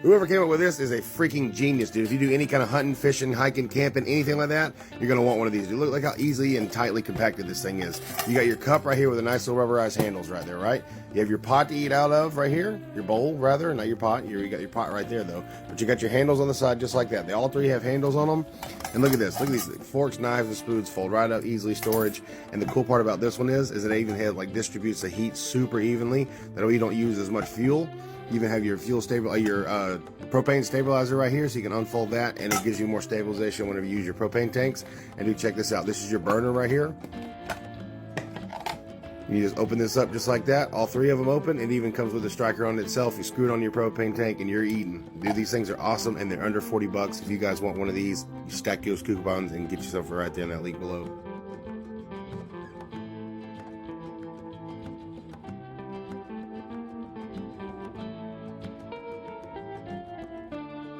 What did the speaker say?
Whoever came up with this is a freaking genius, dude. If you do any kind of hunting, fishing, hiking, camping, anything like that, you're going to want one of these. Dude, look how easy and tightly compacted this thing is. You got your cup right here with a nice little rubberized handles right there, right? You have your pot to eat out of right here, your bowl rather, not your pot. You got your pot right there though. But you got your handles on the side just like that. They all three have handles on them. And look at this. Look at these forks, knives, and spoons fold right up, easily storage. And the cool part about this one is it even has like distributes the heat super evenly. That way you don't use as much fuel. You even have your propane stabilizer right here, so you can unfold that, and it gives you more stabilization whenever you use your propane tanks. And do check this out. This is your burner right here. You just open this up just like that. All three of them open. It even comes with a striker on itself. You screw it on your propane tank, and you're eating. Dude, these things are awesome, and they're under 40 bucks. If you guys want one of these, you stack those coupons and get yourself right there in that link below.